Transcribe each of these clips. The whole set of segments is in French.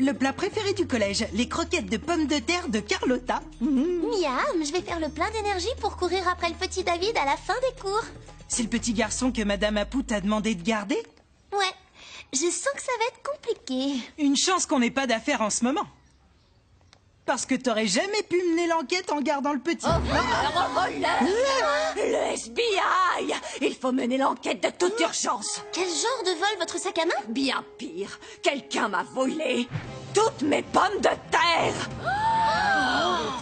Le plat préféré du collège, les croquettes de pommes de terre de Carlotta. Miam, je vais faire le plein d'énergie pour courir après le petit David à la fin des cours. C'est le petit garçon que Madame Apou t'a demandé de garder? Ouais, je sens que ça va être compliqué. Une chance qu'on n'ait pas d'affaires en ce moment. Parce que t'aurais jamais pu mener l'enquête en gardant le petit. Le FBI! Il faut mener l'enquête de toute urgence. Quel genre de vol votre sac à main? Bien pire, quelqu'un m'a volé toutes mes pommes de terre.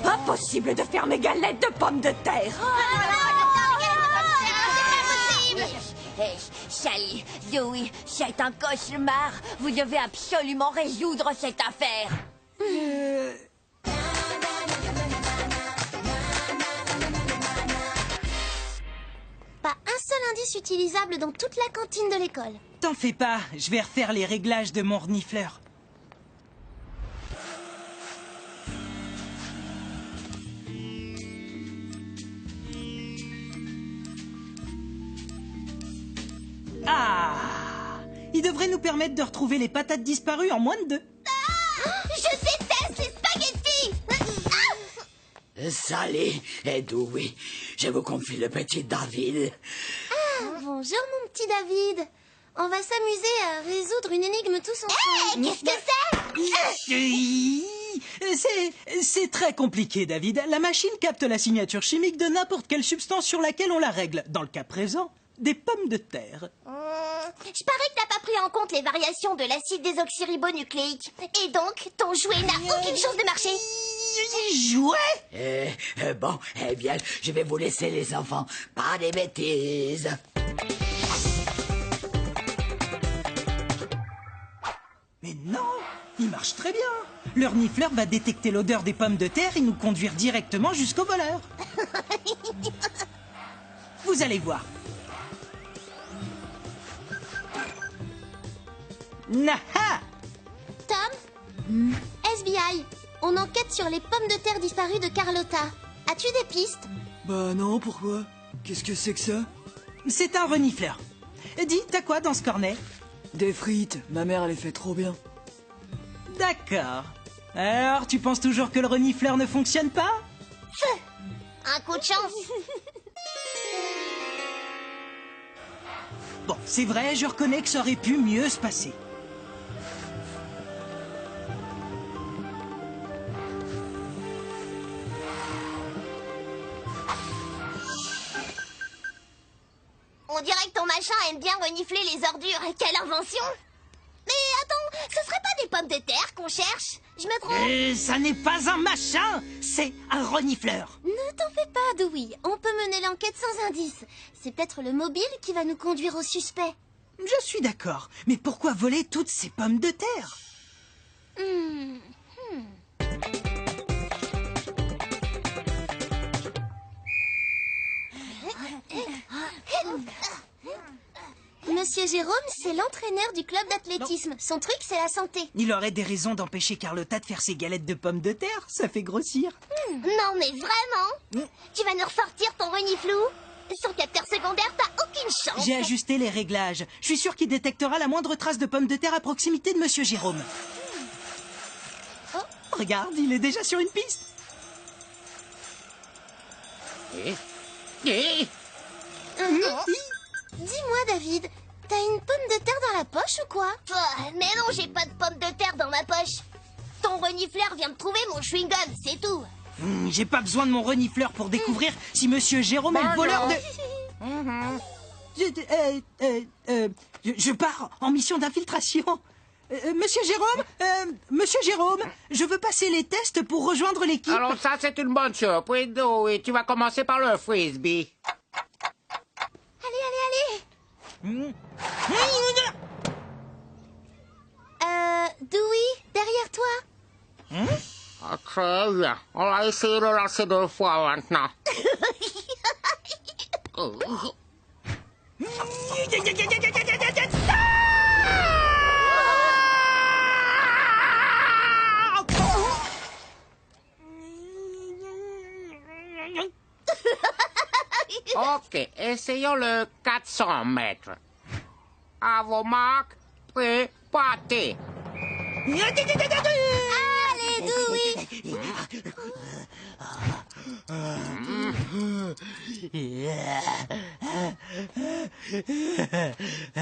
Impossible de faire mes galettes de pommes de terre. Sally, Zoé, c'est un cauchemar. Vous devez absolument résoudre cette affaire. Pas un seul indice utilisable dans toute la cantine de l'école. T'en fais pas, je vais refaire les réglages de mon renifleur. Ah! Il devrait nous permettre de retrouver les patates disparues en moins de 2. Je déteste les spaghettis! Sally et Dewey, je vous confie le petit David. Bonjour mon petit David. On va s'amuser à résoudre une énigme tous ensemble. Qu'est-ce que c'est? C'est très compliqué, David. La machine capte la signature chimique de n'importe quelle substance sur laquelle on la règle. Dans le cas présent, des pommes de terre. Je parie que t'as pas pris en compte les variations de l'acide désoxyribonucléique. Et donc, ton jouet n'a aucune chance de marcher. Jouet? Bon, eh bien, je vais vous laisser les enfants. Pas des bêtises. Mais non, il marche très bien. Le renifleur va détecter l'odeur des pommes de terre et nous conduire directement jusqu'au voleur. Vous allez voir. Naha! Tom? SBI, on enquête sur les pommes de terre disparues de Carlotta. As-tu des pistes? Bah non, pourquoi? Qu'est-ce que c'est que ça? C'est un renifleur. Dis, t'as quoi dans ce cornet? Des frites, ma mère elle les fait trop bien. D'accord. Alors, tu penses toujours que le renifleur ne fonctionne pas? Un coup de chance. Bon, c'est vrai, je reconnais que ça aurait pu mieux se passer. On dirait que ton machin aime bien renifler les ordures. Quelle invention! Mais attends, ce serait pas des pommes de terre qu'on cherche? Je me trompe? Ça n'est pas un machin, c'est un renifleur. Ne t'en fais pas, Dewey. On peut mener l'enquête sans indice. C'est peut-être le mobile qui va nous conduire au suspect. Je suis d'accord, mais pourquoi voler toutes ces pommes de terre? Monsieur Jérôme, c'est l'entraîneur du club d'athlétisme. Son truc, c'est la santé. Il aurait des raisons d'empêcher Carlotta de faire ses galettes de pommes de terre, ça fait grossir. Non, mais vraiment? Tu vas nous ressortir ton reniflou? Sans capteur secondaire, t'as aucune chance. J'ai ajusté les réglages. Je suis sûr qu'il détectera la moindre trace de pommes de terre à proximité de Monsieur Jérôme. Oh, regarde, il est déjà sur une piste. Dis-moi, David, t'as une pomme de terre dans la poche ou quoi? Mais non, j'ai pas de pomme de terre dans ma poche. Ton renifleur vient de trouver mon chewing-gum, c'est tout. J'ai pas besoin de mon renifleur pour découvrir si Monsieur Jérôme est le voleur de... Je pars en mission d'infiltration. Monsieur Jérôme, je veux passer les tests pour rejoindre l'équipe. Alors ça, c'est une bonne chose. Puis, et tu vas commencer par le frisbee. Allez. Dewey, derrière toi. Ok, on va essayer de lancer 2 fois maintenant. Ok, essayons le 400 mètres. À vos marques, prêts, partez. Allez, Dewey.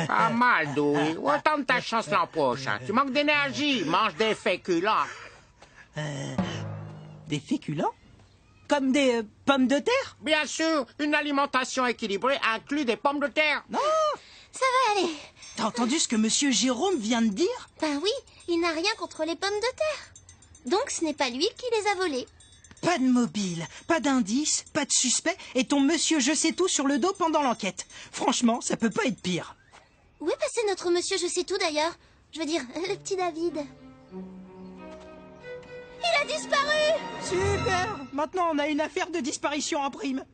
Pas mal, Dewey. Autant de ta chance l'an prochain. Tu manques d'énergie. Mange des féculents. Des féculents? Comme des pommes de terre? Bien sûr, une alimentation équilibrée inclut des pommes de terre. Non! Ça va aller. T'as entendu ce que Monsieur Jérôme vient de dire? Ben oui, il n'a rien contre les pommes de terre. Donc ce n'est pas lui qui les a volées. Pas de mobile, pas d'indice, pas de suspect, et ton monsieur je sais tout sur le dos pendant l'enquête. Franchement, ça peut pas être pire. Où est passé notre monsieur je sais tout d'ailleurs? Je veux dire, le petit David. Il a disparu! Super! Maintenant, on a une affaire de disparition en prime.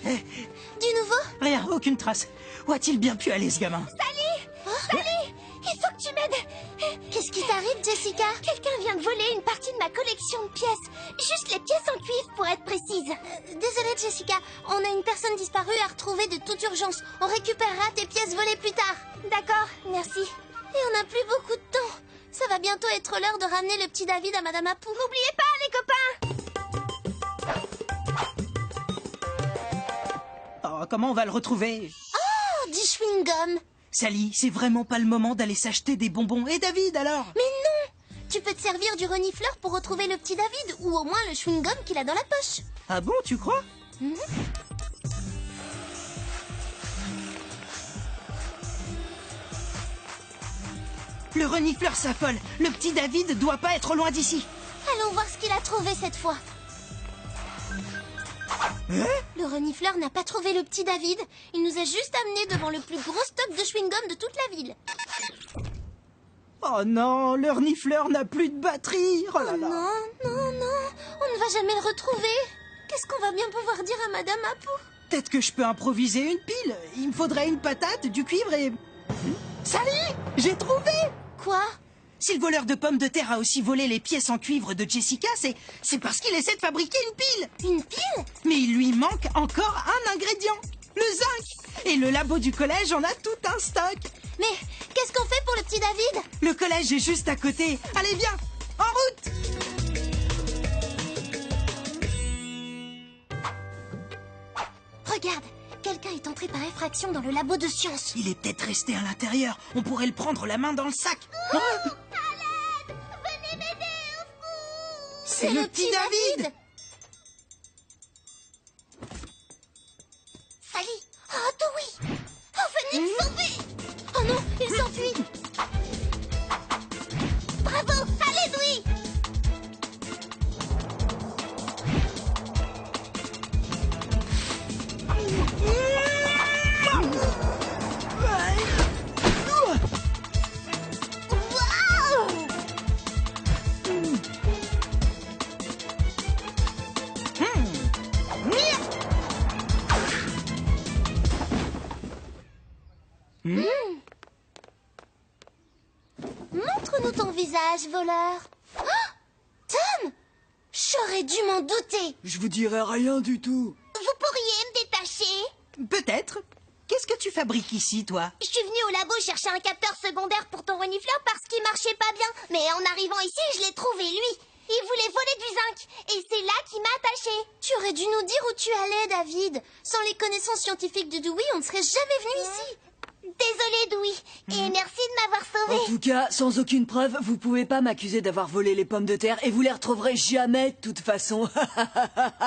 Du nouveau? Rien, aucune trace. Où a-t-il bien pu aller, ce gamin? Sally! Il faut que tu m'aides! Qu'est-ce qui t'arrive, Jessica? Quelqu'un vient de voler une partie de ma collection de pièces. Juste les pièces en cuivre, pour être précise. Désolée, Jessica. On a une personne disparue à retrouver de toute urgence. On récupérera tes pièces volées plus tard. D'accord, merci. Et on n'a plus beaucoup de temps. Ça va bientôt être l'heure de ramener le petit David à Madame Apou. N'oubliez pas, les copains! Oh, comment on va le retrouver? Oh, du chewing-gum. Sally, c'est vraiment pas le moment d'aller s'acheter des bonbons. Et David, alors? Mais non! Tu peux te servir du renifleur pour retrouver le petit David, ou au moins le chewing-gum qu'il a dans la poche. Ah bon, tu crois? Le renifleur s'affole. Le petit David doit pas être loin d'ici. Allons voir ce qu'il a trouvé cette fois. Le renifleur n'a pas trouvé le petit David. Il nous a juste amenés devant le plus gros stock de chewing-gum de toute la ville. Oh non, le renifleur n'a plus de batterie. Oh là là. Non, non, non. On ne va jamais le retrouver. Qu'est-ce qu'on va bien pouvoir dire à Madame Apou? Peut-être que je peux improviser une pile. Il me faudrait une patate, du cuivre et... Sally, j'ai trouvé! Quoi? Si le voleur de pommes de terre a aussi volé les pièces en cuivre de Jessica, c'est parce qu'il essaie de fabriquer une pile. Une pile? Mais il lui manque encore un ingrédient, le zinc. Et le labo du collège en a tout un stock. Mais qu'est-ce qu'on fait pour le petit David? Le collège est juste à côté. Allez, viens, en route! Regarde, quelqu'un est entré par effraction dans le labo de sciences. Il est peut-être resté à l'intérieur. On pourrait le prendre la main dans le sac. À l'aide! Venez m'aider, au secours! C'est le petit David! Sally! Oh, Dewey! Oh, venez me sauver! Oh non, il s'enfuit! Bravo! Allez, Dewey! Montre-nous ton visage, voleur. Oh, Tom! J'aurais dû m'en douter. Je vous dirai rien du tout. Vous pourriez me détacher? Peut-être. Qu'est-ce que tu fabriques ici, toi? Je suis venue au labo chercher un capteur secondaire pour ton renifleur parce qu'il marchait pas bien. Mais en arrivant ici, je l'ai trouvé, lui. Il voulait voler du zinc. Et c'est là qu'il m'a attaché. Tu aurais dû nous dire où tu allais, David. Sans les connaissances scientifiques de Dewey, on ne serait jamais venu ici. Désolée, Dewey. Et merci de m'avoir sauvé. En tout cas, sans aucune preuve, vous pouvez pas m'accuser d'avoir volé les pommes de terre et vous les retrouverez jamais de toute façon.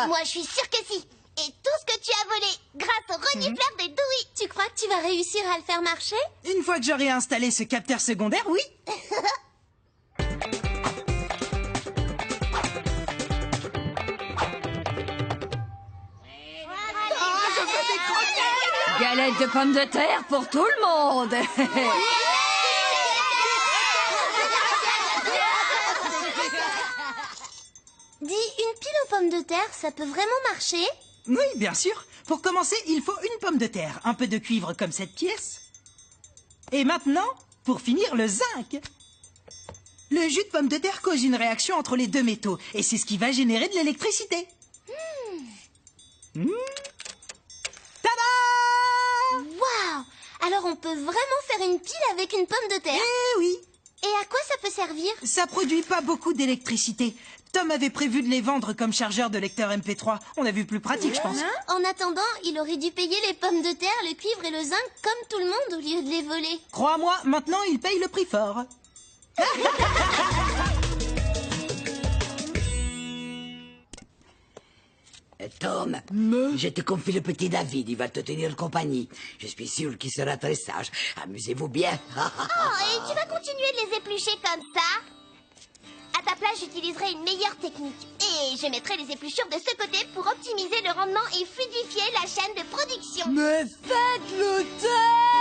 Moi, je suis sûre que si. Et tout ce que tu as volé, grâce au renifleur de Dewey. Tu crois que tu vas réussir à le faire marcher? Une fois que j'aurai installé ce capteur secondaire, oui. Galette de pommes de terre pour tout le monde. Dis, une pile aux pommes de terre, ça peut vraiment marcher? Oui, bien sûr. Pour commencer, il faut une pomme de terre, un peu de cuivre comme cette pièce. Et maintenant, pour finir, le zinc. Le jus de pomme de terre cause une réaction entre les deux métaux, et c'est ce qui va générer de l'électricité. Tada! Waouh! Alors on peut vraiment faire une pile avec une pomme de terre? Eh oui. Et à quoi ça peut servir? Ça produit pas beaucoup d'électricité. Tom avait prévu de les vendre comme chargeur de lecteur MP3. On a vu plus pratique, je pense. En attendant, il aurait dû payer les pommes de terre, le cuivre et le zinc comme tout le monde au lieu de les voler. Crois-moi, maintenant il paye le prix fort. Tom, je te confie le petit David, il va te tenir compagnie. Je suis sûr qu'il sera très sage. Amusez-vous bien. Oh, et tu vas continuer de les éplucher comme ça? À ta place, j'utiliserai une meilleure technique. Et je mettrai les épluchures de ce côté pour optimiser le rendement et fluidifier la chaîne de production. Mais faites-le taire!